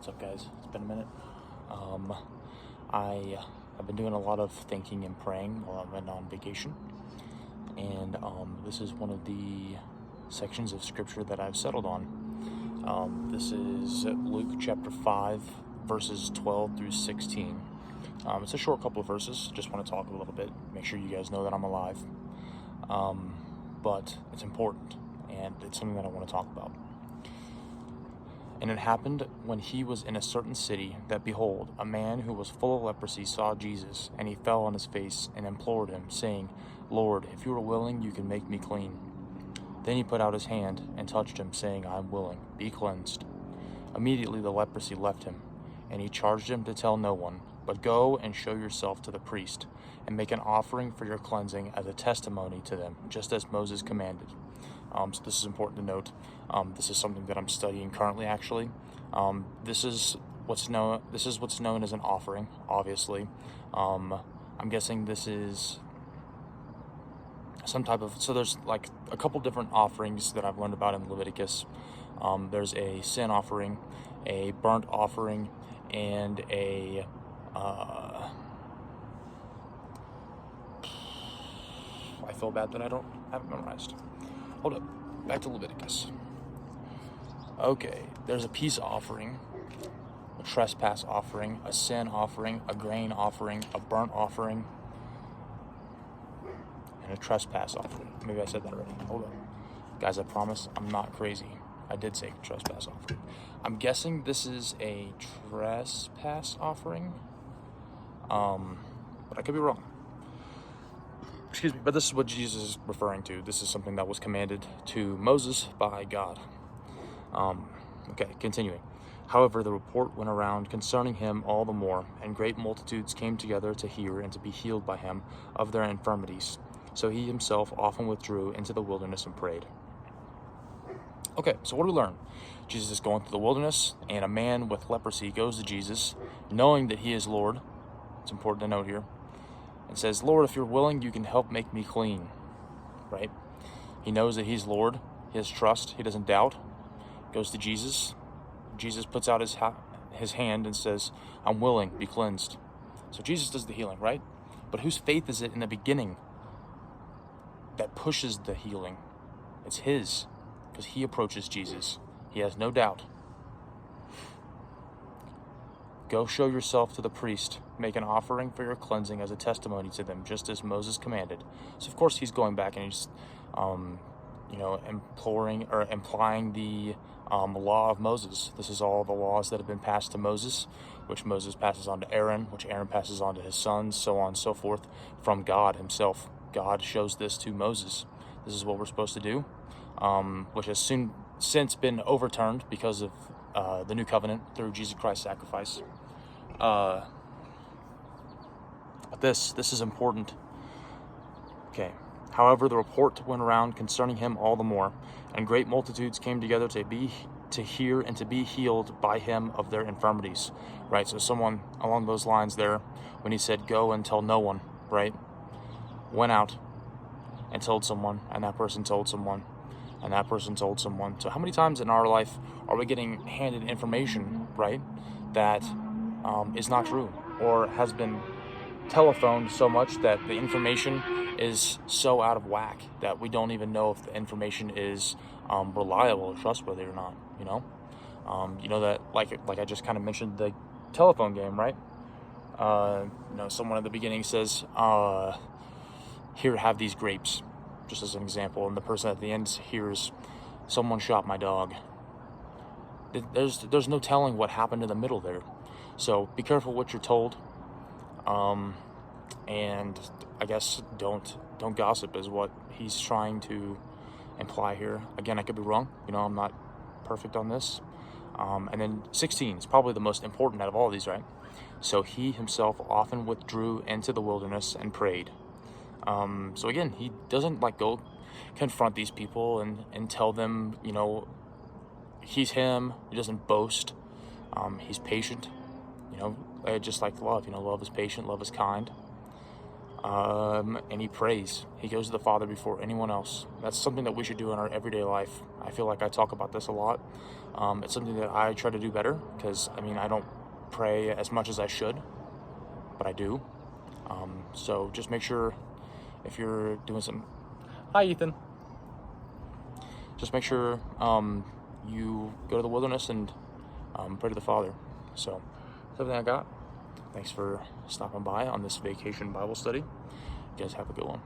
What's up, guys? It's been a minute. I've been doing a lot of thinking and praying while I've been on vacation, and this is one of the sections of scripture that I've settled on. This is Luke chapter 5, verses 12 through 16. It's a short couple of verses. Just want to talk a little bit, make sure you guys know that I'm alive. But it's important, and it's something that I want to talk about. And it happened when he was in a certain city that, behold, a man who was full of leprosy saw Jesus, and he fell on his face and implored him, saying, Lord, if you are willing, you can make me clean. Then he put out his hand and touched him, saying, I am willing, be cleansed. Immediately the leprosy left him, and he charged him to tell no one, but go and show yourself to the priest, and make an offering for your cleansing as a testimony to them, just as Moses commanded. So this is important to note. This is something that I'm studying currently, actually. This is what's known as an offering, obviously. I'm guessing this is some type of, so there's like a couple different offerings that I've learned about in Leviticus. There's a sin offering, a burnt offering, and a I feel bad that I don't have it memorized. Hold up, back to Leviticus. Okay, there's a peace offering, a trespass offering, a sin offering, a grain offering, a burnt offering, and a trespass offering. Maybe I said that already. Hold on. Guys, I promise I'm not crazy. I did say trespass offering. I'm guessing this is a trespass offering, but I could be wrong. Excuse me, but this is what Jesus is referring to. This is something that was commanded to Moses by God. Okay, continuing. However, the report went around concerning him all the more, and great multitudes came together to hear and to be healed by him of their infirmities. So he himself often withdrew into the wilderness and prayed. Okay, so what do we learn? Jesus is going through the wilderness, and a man with leprosy goes to Jesus, knowing that he is Lord. It's important to note here. And says, Lord, if you're willing, you can help make me clean, right? He knows that he's Lord. He has trust. He doesn't doubt. Goes to Jesus. Jesus puts out his hand and says, I'm willing, be cleansed. So Jesus does the healing, right? But whose faith is it in the beginning that pushes the healing? It's his, because he approaches Jesus. He has no doubt. Go show yourself to the priest. Make an offering for your cleansing as a testimony to them, just as Moses commanded. So, of course, he's going back and he's, imploring or implying the law of Moses. This is all the laws that have been passed to Moses, which Moses passes on to Aaron, which Aaron passes on to his sons, so on and so forth, from God himself. God shows this to Moses. This is what we're supposed to do, which has since been overturned because of the new covenant through Jesus Christ's sacrifice. This is important. Okay. However, the report went around concerning him all the more, and great multitudes came together to hear and to be healed by him of their infirmities. Right. So someone along those lines there, when he said, "Go and tell no one," right, went out and told someone, and that person told someone, and that person told someone. So how many times in our life are we getting handed information, right, that is not true, or has been telephoned so much that the information is so out of whack that we don't even know if the information is reliable or trustworthy or not, you know that, like I just kind of mentioned the telephone game, right? Someone at the beginning says, here, have these grapes, just as an example, and the person at the end hears, someone shot my dog. There's no telling what happened in the middle there. So be careful what you're told, and I guess don't gossip is what he's trying to imply here. Again, I could be wrong. I'm not perfect on this. And then 16 is probably the most important out of all of these, right? So he himself often withdrew into the wilderness and prayed. So again, he doesn't go confront these people and tell them, he's him. He doesn't boast. He's patient. Just like love. Love is patient. Love is kind. and he prays. He goes to the Father before anyone else. That's something that we should do in our everyday life. I feel like I talk about this a lot. It's something that I try to do better because, I don't pray as much as I should, but I do. So just make sure if you're doing some... Hi, Ethan. Just make sure you go to the wilderness and pray to the Father. So that's everything I got. Thanks for stopping by on this vacation Bible study. You guys have a good one.